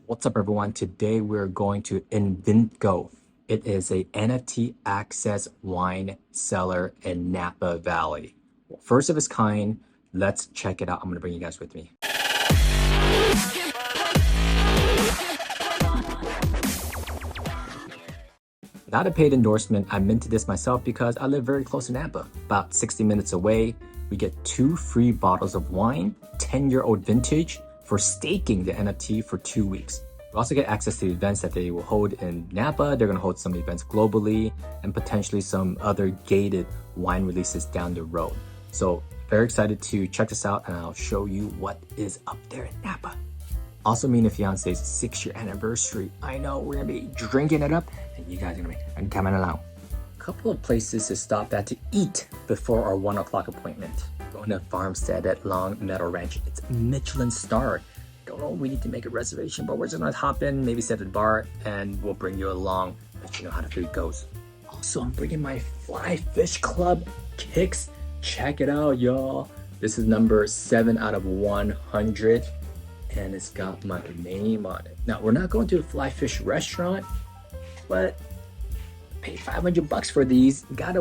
What's up, everyone? Today we're going to Evinco. It is a NFT access wine cellar in Napa Valley. First of its kind. Let's check it out. I'm going to bring you guys with me. Not a paid endorsement. I minted this myself because I live very close to Napa, about 60 minutes away. We get 2 free bottles of wine, 10-year-old vintage, for staking the NFT for 2 weeks. We also get access to the events that they will hold in Napa. They're going to hold some events globally and potentially some other gated wine releases down the road. So very excited to check this out, and I'll show you what is up there in Napa. Also, me and the fiance's 6-year anniversary. I know we're gonna be drinking it up, and you guys are gonna be coming along. A couple of places to stop at to eat before our 1 o'clock appointment. Going to Farmstead at Long Meadow Ranch. It's Michelin star. Don't know, we need to make a reservation, but we're just gonna hop in, maybe sit at the bar, and we'll bring you along, let you know how the food goes. Also, I'm bringing my Fly Fish Club kicks. Check it out, y'all. This is number 7 out of 100. And it's got my name on it. Now, we're not going to a fly fish restaurant, but pay $500 for these. I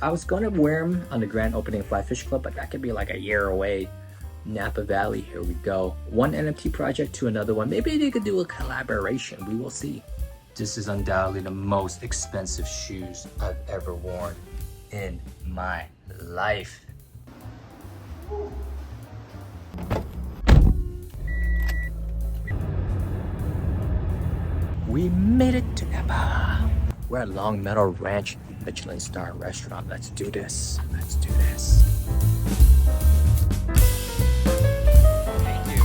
was gonna wear them on the grand opening of Fly Fish Club, but that could be like a year away. Napa Valley, here we go. One NFT project to another one. Maybe they could do a collaboration. We will see. This is undoubtedly the most expensive shoes I've ever worn in my life. We made it to Napa. We're at Long Meadow Ranch Michelin star restaurant. Let's do this. Let's do this. Thank you.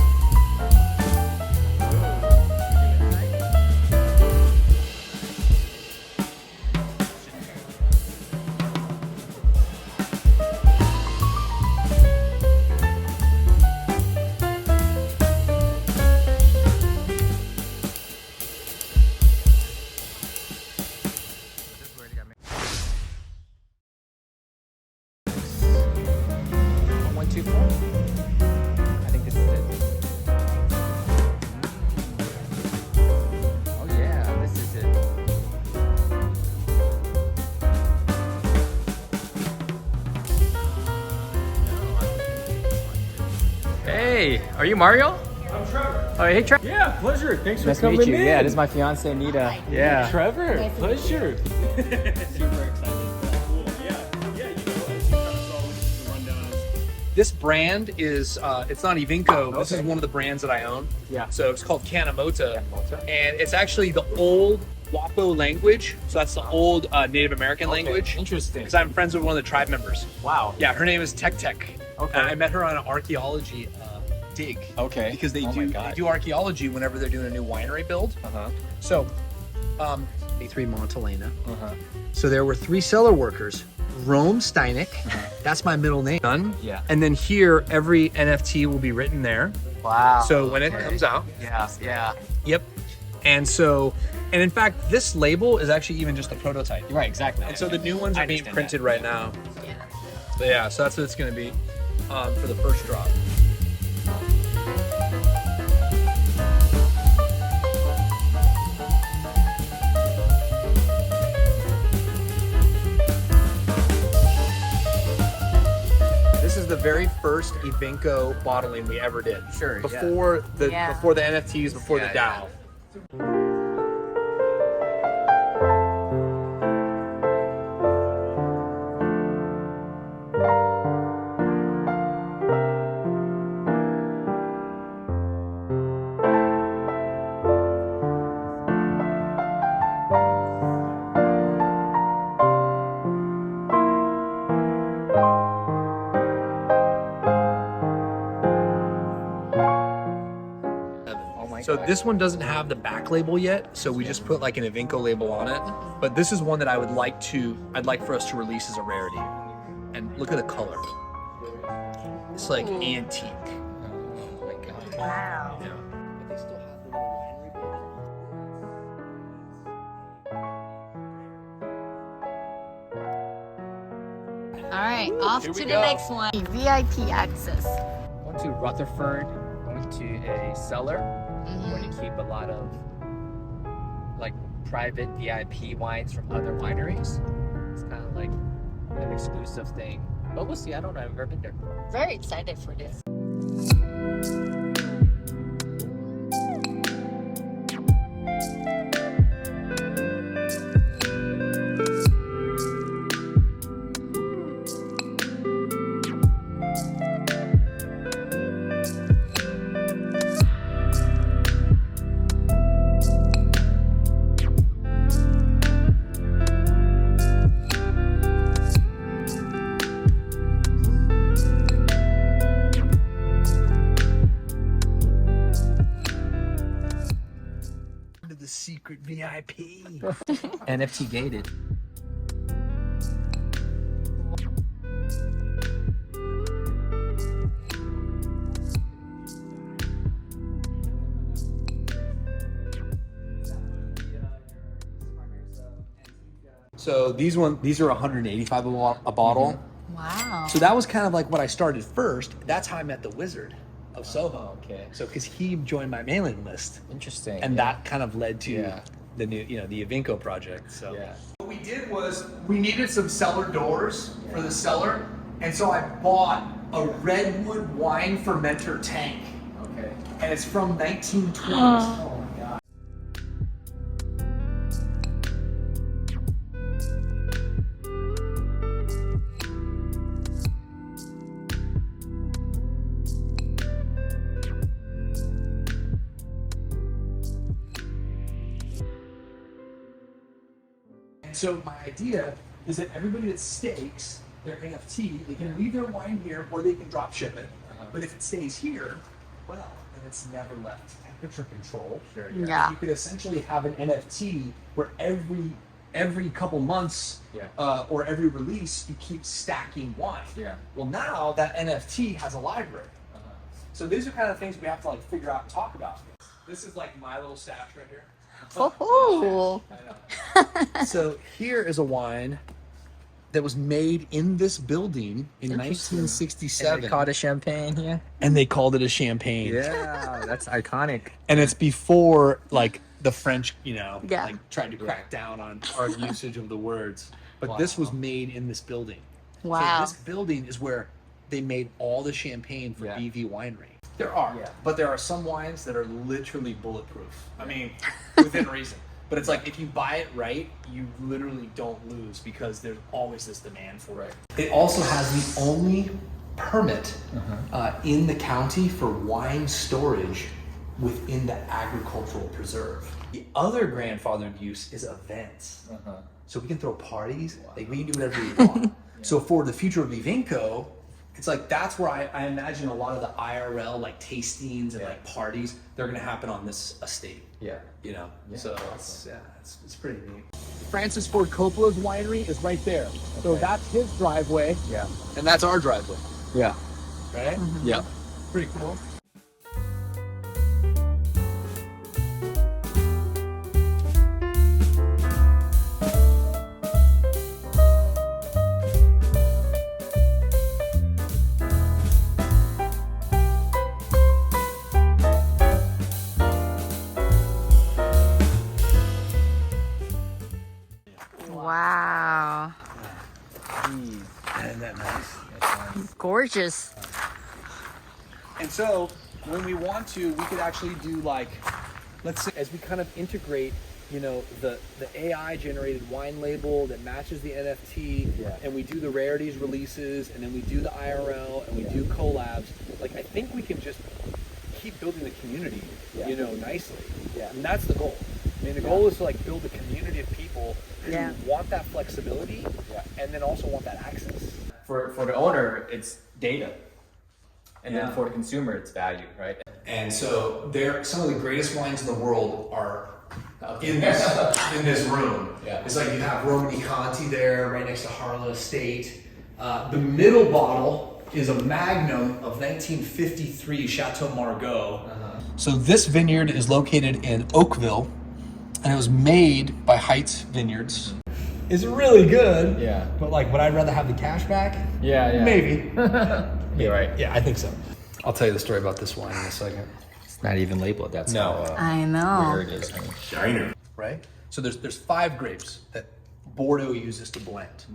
I think this is it. Oh yeah, this is it. Hey, are you Mario? I'm Trevor. Oh, hey Trevor. Yeah, pleasure. Thanks Nice for to coming meet you. in. Yeah, this is my fiance Nita. Yeah. Trevor, pleasure. Super excited. Cool. Yeah, you know, as you kind of saw with the rundown. This brand is, it's not Evinco. This is one of the brands that I own. Yeah. So it's called Kanemota. And it's actually the old Wapo language. So that's the old Native American language. Interesting. Because I'm friends with one of the tribe members. Wow. Yeah, her name is Tek Tek. Okay. And I met her on an archaeology dig. Okay. Because they Oh my God. do archaeology whenever they're doing a new winery build. So, A3 Montelena. So there were 3 cellar workers. Rome Steineck, that's my middle name. Yeah. And then here, every NFT will be written there. Wow. So when it comes out. Yeah. Yep. And so, and in fact, this label is actually even just a prototype. Right, exactly. And so the new ones I are being understand printed that. right now. So yeah, so that's what it's gonna be for the first drop. This is the very first Evinco bottling we ever did. Sure, yeah. Before the NFTs, before the DAO. So this one doesn't have the back label yet, so we just put like an Evinco label on it. But this is one that I'd like for us to release as a rarity. And look at the color. It's like antique. Oh my God. Wow. Yeah. But they still have the little winery building. All right, off Here to we the go. next one. VIP access. Going to Rutherford, going to a cellar. where you keep a lot of like private VIP wines from other wineries. It's kind of like an exclusive thing. But we'll see. I don't know. I've never been there. Very excited for this. The secret VIP. NFT gated. So these are 185 a bottle. Wow. So that was kind of like what I started first. That's how I met the Wizard of Soho. Okay. So because he joined my mailing list, Interesting. and that kind of led to Yeah. the new, the Evinco project. So Yeah. what we did was we needed some cellar doors for the cellar, and so I bought a redwood wine fermenter tank, Okay. and it's from 1920s. Oh my god. So my idea is that everybody that stakes their NFT, they can leave their wine here or they can drop ship it. But if it stays here, well, then it's never left temperature control. Sure, Yeah. You could essentially have an NFT where every couple months Yeah. or every release you keep stacking wine. Yeah. Well, now that NFT has a library. So these are kind of things we have to like figure out and talk about. This is like my little stash right here. Oh. So here is a wine that was made in this building in And 1967, they called it champagne here. and they called it a champagne. Yeah, that's iconic. And it's before like the French, Yeah. like tried to crack down on our usage of the words. But this was made in this building. Wow. So this building is where they made all the champagne for Yeah. BV Winery. There are, Yeah. but there are some wines that are literally bulletproof. I mean, within reason. But it's like if you buy it right, you literally don't lose because there's always this demand for it. It also has the only permit in the county for wine storage within the agricultural preserve. The other grandfathered use is events. So we can throw parties, like we can do whatever we want. So for the future of Evinco, it's like that's where I imagine a lot of the IRL like tastings and like parties, they're gonna happen on this estate. Yeah. So it's pretty neat. Francis Ford Coppola's winery is right there. So that's his driveway. Yeah. And that's our driveway. Yeah. Right? Yeah. Pretty cool. Wow. Isn't that nice? Gorgeous. And so when we want to, we could actually do like, let's say as we kind of integrate, the AI generated wine label that matches the NFT, and we do the rarities releases, and then we do the IRL, and we do collabs. Like I think we can just keep building the community, nicely. Yeah. And that's the goal. I mean, the goal is to like build a community of people who want that flexibility, and then also want that access. For the owner, it's data. And then for the consumer, it's value, right? And so some of the greatest wines in the world are in this room. Yeah. It's like you have Romani Conti there right next to Harlow Estate. The middle bottle is a Magnum of 1953 Chateau Margaux. So this vineyard is located in Oakville, and it was made by Heights Vineyards. It's really good. Yeah. But like, would I rather have the cash back? Yeah. Maybe. You're right. Yeah, I think so. I'll tell you the story about this wine in a second. Not even labeled. That's No. how I know. rare it is. Shiner. right? So there's 5 grapes that Bordeaux uses to blend.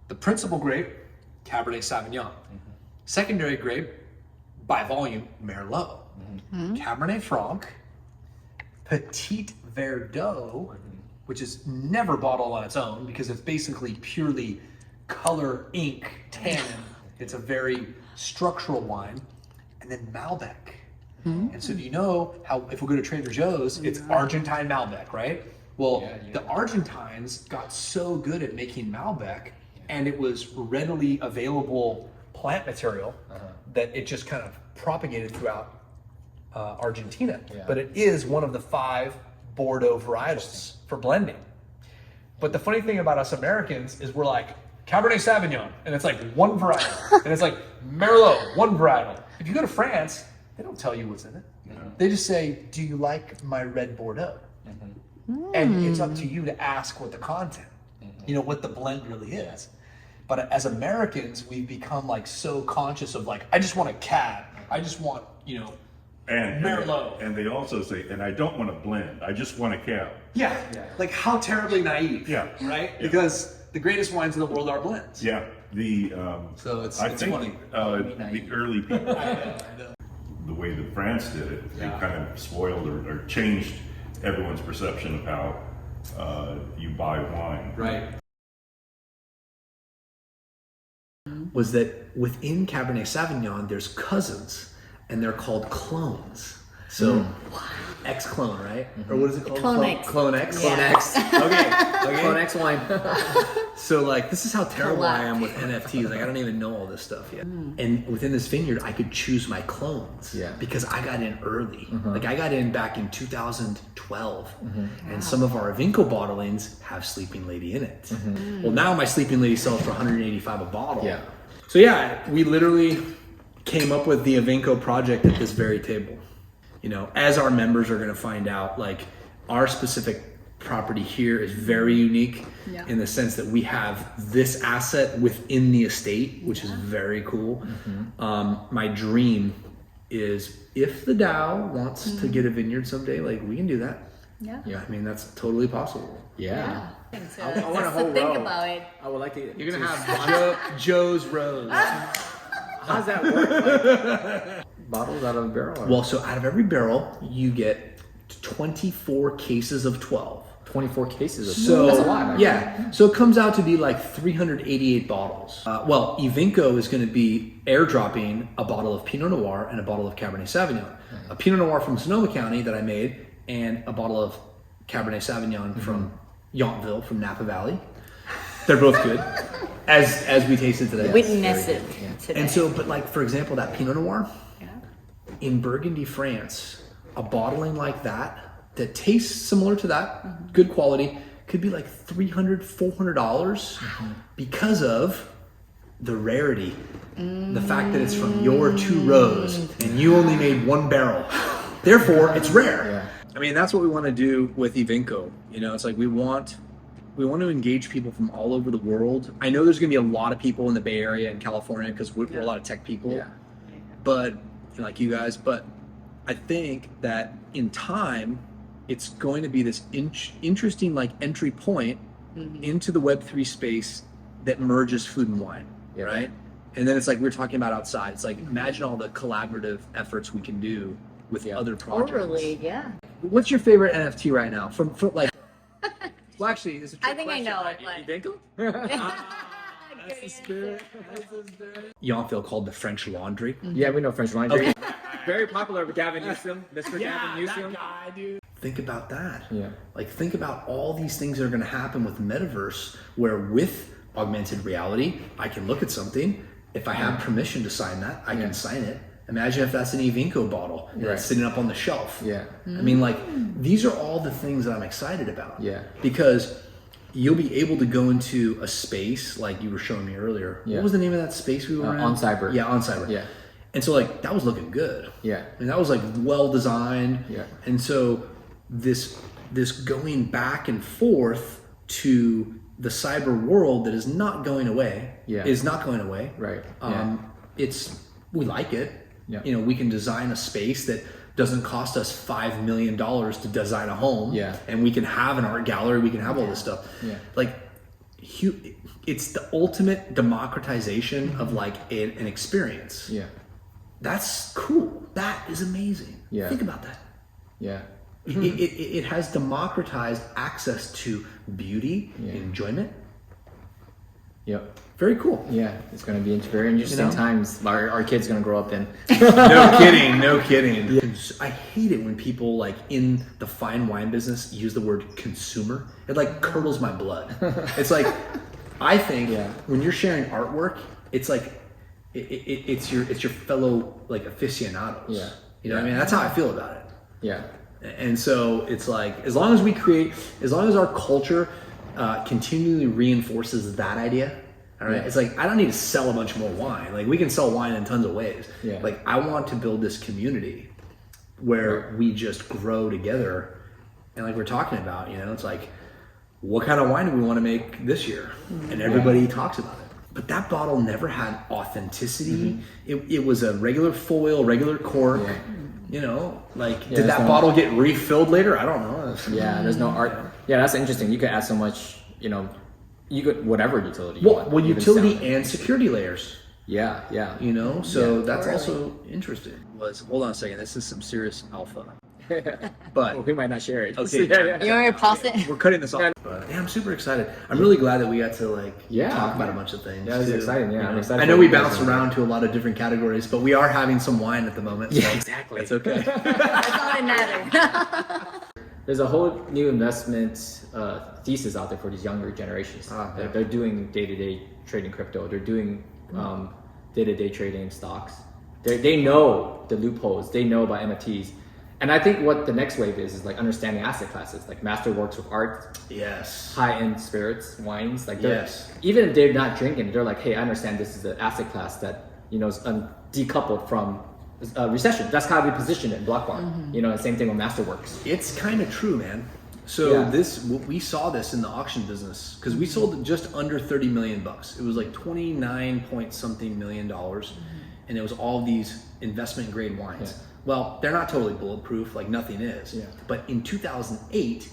The principal grape, Cabernet Sauvignon. Secondary grape, by volume, Merlot. Cabernet Franc, Petit Verdot, which is never bottled on its own because it's basically purely color, ink, tannin. It's a very structural wine. And then Malbec. And so do you know how, if we go to Trader Joe's, it's Argentine Malbec, right? Well, the Argentines got so good at making Malbec, and it was readily available plant material that it just kind of propagated throughout Argentina. But it is one of the 5 Bordeaux varietals for blending. But the funny thing about us Americans is we're like, Cabernet Sauvignon, and it's like one varietal. And it's like Merlot, one varietal. If you go to France, they don't tell you what's in it. They just say, do you like my red Bordeaux? And it's up to you to ask what the content, you know, what the blend really is. But as Americans, we've become like so conscious of like, I just want a cab. I just want, you know, Merlot. And they also say, and I don't want to blend. I just want a cab. Yeah. Like how terribly naive. Yeah. Right? Because the greatest wines in the world are blends. Yeah. The So it's think funny. the early people, the way that France did it, they kind of spoiled or changed everyone's perception of how you buy wine. Right. Was that within Cabernet Sauvignon, there's cousins, and they're called clones. So, X-clone, right? Or what is it called? Clone X. Clone X. Yeah. Clone X. Okay. Clone X wine. So like, this is how terrible I Collect. am with NFTs. Like, I don't even know all this stuff yet. And within this vineyard, I could choose my clones. Yeah. Because I got in early. Like, I got in back in 2012. And some of our Evinco bottlings have Sleeping Lady in it. Well, now my Sleeping Lady sells for $185 a bottle. Yeah. So yeah, we literally came up with the Evinco project at this very table. You know, as our members are going to find out, like, our specific property here is very unique in the sense that we have this asset within the estate, which is very cool. My dream is if the Dow wants to get a vineyard someday, like, we can do that. Yeah. I mean, that's totally possible. Yeah. I want a whole think row. about it. I would like to. You're gonna have Joe's Rose. How's that work? Like, bottles out of a barrel? Or? Well, so out of every barrel, you get 24 cases of 12. 24 cases of So that's a lot. Actually. yeah, so it comes out to be like 388 bottles. Well, Evinco is going to be airdropping a bottle of Pinot Noir and a bottle of Cabernet Sauvignon. A Pinot Noir from Sonoma County that I made, and a bottle of Cabernet Sauvignon from Yountville, from Napa Valley. They're both good, as we tasted today. Witness it today. And so, but like, for example, that Pinot Noir in Burgundy, France, a bottling like that tastes similar to that, good quality, could be like $300, $400 because of the rarity, the fact that it's from your 2 rows and you only made 1 barrel. Therefore, it's rare. Yeah. I mean, that's what we want to do with Evinco. You know, it's like we want to engage people from all over the world. I know there's going to be a lot of people in the Bay Area and California because we're a lot of tech people. Yeah. But like you guys, but I think that in time, it's going to be this interesting like entry point into the Web3 space that merges food and wine, right? And then it's like we were talking about outside. It's like, imagine all the collaborative efforts we can do with other projects. Totally, yeah. What's your favorite NFT right now? From like, well, actually, it's a trick I think question. I know it, but Evinco? That's the spirit. Yountville called the French Laundry. Yeah, we know French wine. Okay. Very popular with Gavin Newsom, Mr. Yeah, Gavin Newsom. that guy, dude. Think about that. Yeah. Like, think about all these things that are going to happen with the metaverse, where with augmented reality, I can look at something. If I have permission to sign that, I can sign it. Imagine if that's an Evinco bottle and it's sitting up on the shelf. Yeah. I mean, like, these are all the things that I'm excited about. Yeah. Because you'll be able to go into a space like you were showing me earlier. Yeah. What was the name of that space we were in? On Cyber. Yeah, on Cyber. Yeah. And so, like, that was looking good. Yeah. And that was like well designed. Yeah. And so this going back and forth to the cyber world that is not going away. Yeah. Is not going away. Right. We like it. Yeah. You know, we can design a space that doesn't cost us $5 million to design a home. Yeah. And we can have an art gallery, we can have all this stuff. Yeah. Like, it's the ultimate democratization of like an experience. Yeah. That's cool. That is amazing. Yeah. Think about that. Yeah. It has democratized access to beauty, enjoyment. Yep. Very cool. Yeah, it's going to be very interesting times. Our kid's going to grow up in. No kidding. Yeah. I hate it when people like in the fine wine business use the word consumer. It like curdles my blood. It's like, I think when you're sharing artwork, it's like it's your fellow like aficionados. Yeah. You know what I mean? That's how I feel about it. Yeah. And so it's like, as long as our culture continually reinforces that idea, all right, it's like, I don't need to sell a bunch more wine. Like, we can sell wine in tons of ways. Yeah. Like, I want to build this community where we just grow together. And like we're talking about, you know, it's like, what kind of wine do we want to make this year? And everybody talks about it. But that bottle never had authenticity. It was a regular foil, regular cork. Yeah. You know, like, did that bottle get refilled later? I don't know. Yeah, there's no art. Yeah, that's interesting. You could add so much, you know, you could, whatever utility you want. Well, utility and security layers. Yeah, yeah. You know, so that's also interesting. Hold on a second. This is some serious alpha. But we might not share it. Okay. You want me to pause it? We're cutting this off. But yeah, I'm super excited. I'm really glad that we got to like talk about a bunch of things. Yeah, it was exciting. Yeah, I'm excited. I know we bounced around to a lot of different categories, but we are having some wine at the moment. Yeah, exactly. It's okay. That's all that matters. There's a whole new investment thesis out there for these younger generations. They're doing day-to-day trading crypto. They're doing day-to-day trading stocks. They know the loopholes. They know about NFTs. And I think what the next wave is like understanding asset classes, like masterworks of art, high-end spirits, wines. Like, even if they're not drinking, they're like, hey, I understand this is an asset class that, you know, is decoupled from recession. That's how we position it in Block Bar. You know, the same thing with masterworks. It's kind of true, man. So we saw this in the auction business because we sold it just under 30 million bucks. It was like 29 point something $million, and it was all these investment grade wines. Well, they're not totally bulletproof, like nothing is. But in 2008,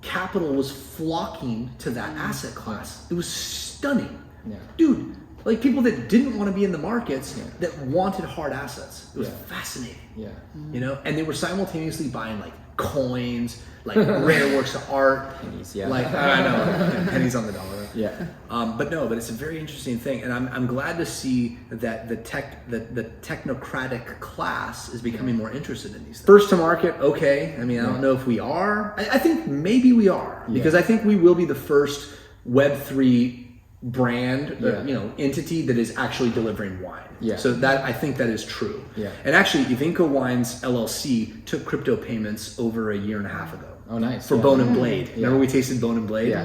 capital was flocking to that asset class. It was stunning. Dude, like people that didn't want to be in the markets that wanted hard assets. It was fascinating. You know, and they were simultaneously buying like coins, like rare works of art. Pennies, like I know, pennies on the dollar. But it's a very interesting thing, and I'm glad to see that the technocratic class is becoming more interested in these things. First to market, okay. I mean, I don't know if we are. I think maybe we are because I think we will be the first Web3 brand, you know, entity that is actually delivering wine. So that I think that is true. And actually, Evinco Wines LLC took crypto payments over a year and a half ago. Oh, nice. For Bone and Blade. Remember we tasted Bone and Blade?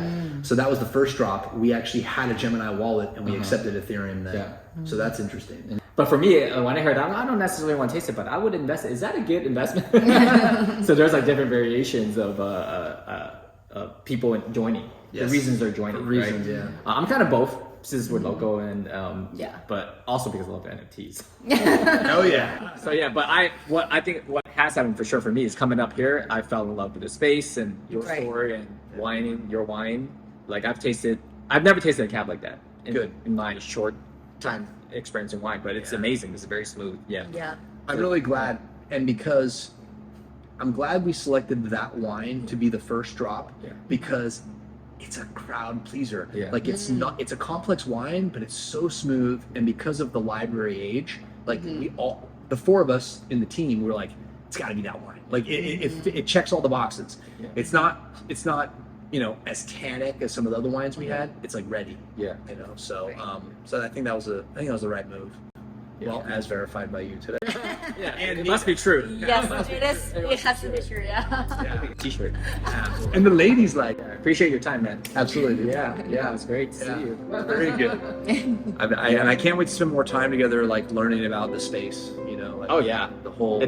So that was the first drop. We actually had a Gemini wallet and we accepted Ethereum then. So that's interesting. But for me, when I heard that, I don't necessarily want to taste it, but I would invest it. Is that a good investment? So there's like different variations of people joining. The reasons they're joining. Right? I'm kind of both. Since we're local and but also because I love NFTs. But I think what has happened for sure for me is coming up here, I fell in love with the space and your story and your wine. Like I've never tasted a cab like that in my short time experience in wine, but it's amazing. It's very smooth. I'm really glad, and because I'm glad we selected that wine to be the first drop because it's a crowd pleaser. Like it's a complex wine, but it's so smooth. And because of the library age, like the four of us in the team, we were like, it's gotta be that wine. Like it checks all the boxes. It's not, you know, as tannic as some of the other wines we had. It's like ready. You know, so I think that was the right move. Well, as verified by you today. And it must be true. Yes, it is. It has to be true. T-shirt. And the ladies appreciate your time, man. Absolutely. It was great to see you. Very good. And I can't wait to spend more time together, like learning about the space. You know. Like, the whole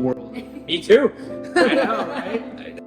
world. Me too. I know, right?